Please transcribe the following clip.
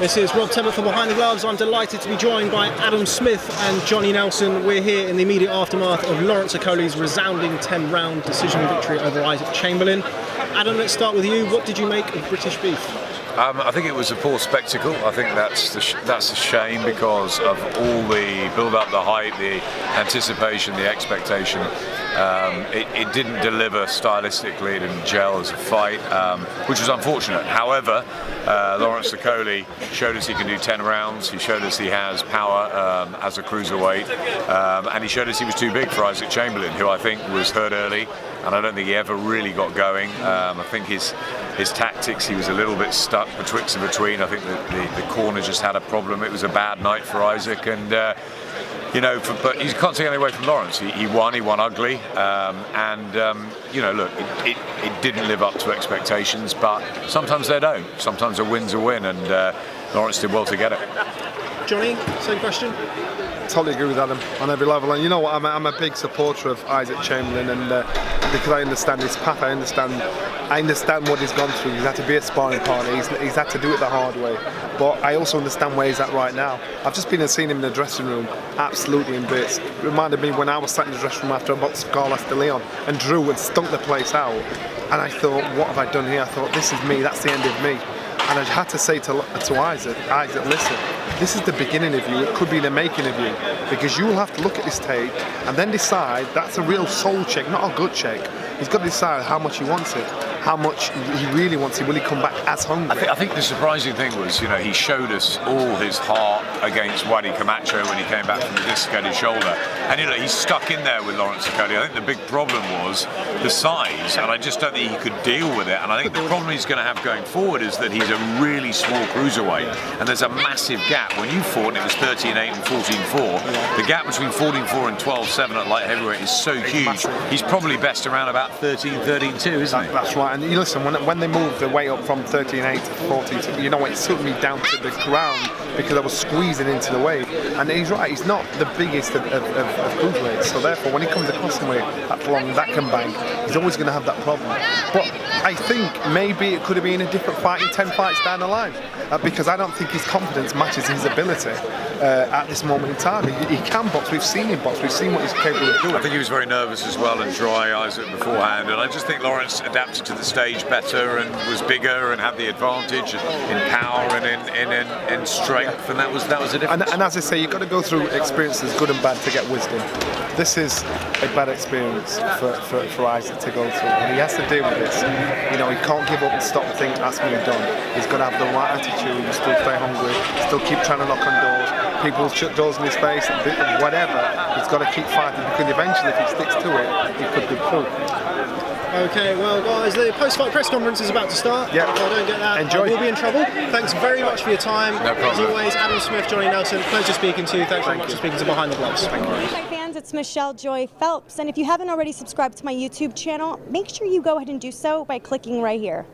This is Rob Temmett from Behind the Gloves. I'm delighted to be joined by Adam Smith and Johnny Nelson. We're here in the immediate aftermath of Lawrence Okolie's resounding 10-round decision victory over Isaac Chamberlain. Adam, let's start with you. What did you make of British Beef? I think it was a poor spectacle. I think that's a shame because of all the build-up, the hype, the anticipation, the expectation. It didn't deliver stylistically, it didn't gel as a fight, which was unfortunate. However, Lawrence Okolie showed us he can do 10 rounds, he showed us he has power as a cruiserweight, and he showed us he was too big for Isaac Chamberlain, who I think was hurt early, and I don't think he ever really got going. I think his tactics, he was a little bit stuck betwixt and between. I think that the corner just had a problem. It was a bad night for Isaac, and but you can't take anything away from Lawrence. He won ugly, look, it didn't live up to expectations, but sometimes they don't. Sometimes a win's a win, and Lawrence did well to get it. Johnny, same question. Totally agree with Adam on every level, and you know what, I'm a big supporter of Isaac Chamberlain, and because I understand his path, I understand what he's gone through. He's had to be a sparring partner, he's had to do it the hard way, but I also understand where he's at right now. I've just been and seen him in the dressing room, absolutely in bits. It reminded me when I was sat in the dressing room after I boxed Carlos de Leon and drew and stunk the place out, and I thought, what have I done here? I thought, this is me, that's the end of me. And I had to say to Isaac, listen, this is the beginning of you, it could be the making of you, because you will have to look at this tape and then decide that's a real soul check, not a gut check. He's got to decide how much he wants it, how much he really wants it. Will he come back as hungry? I think the surprising thing was, he showed us all his heart against Wadi Camacho when he came back from the dislocated shoulder. And he's stuck in there with Lawrence Okolie. I think the big problem was the size, and I just don't think he could deal with it. And I think the problem he's going to have going forward is that he's a really small cruiserweight, and there's a massive gap. When you fought, it was 13-8 and 14-4. The gap between 14-4 and 12-7 at light heavyweight is so huge. He's probably best around about 13-2, isn't he? That's right. And you listen, when they moved the weight up from 13-8 to 14-2, it took me down to the ground because I was squeezing into the weight. And he's right, he's not the biggest of cruiserweights, so therefore when he comes across the weight that long, that can bang, he's always going to have that problem. But I think maybe it could have been a different fight in 10 fights down the line, because I don't think his confidence matches his ability at this moment in time. He can box, we've seen him box, we've seen what he's capable of doing. I think he was very nervous as well and dry, Isaac, beforehand, and I just think Lawrence adapted to the stage better and was bigger and had the advantage in power and in strength, and that was a difference. And as I say, you've got to go through experiences, good and bad, to get wisdom. This is a bad experience for Isaac to go through, and he has to deal with this. He can't give up and stop and think that's me done. He's got to have the right attitude, still stay hungry, still keep trying to knock on doors. People shut doors in his face, whatever. He's got to keep fighting, because eventually, if he sticks to it, he could be through. Okay, well guys, the post-fight press conference is about to start. Yeah. If I don't get that, enjoy. I will be in trouble. Thanks very much for your time. No problem. As always, Adam Smith, Johnny Nelson, pleasure speaking to you. Thanks very much for speaking to Behind the Gloves. Thank you. Hi fans, it's Michelle Joy Phelps, and if you haven't already subscribed to my YouTube channel, make sure you go ahead and do so by clicking right here.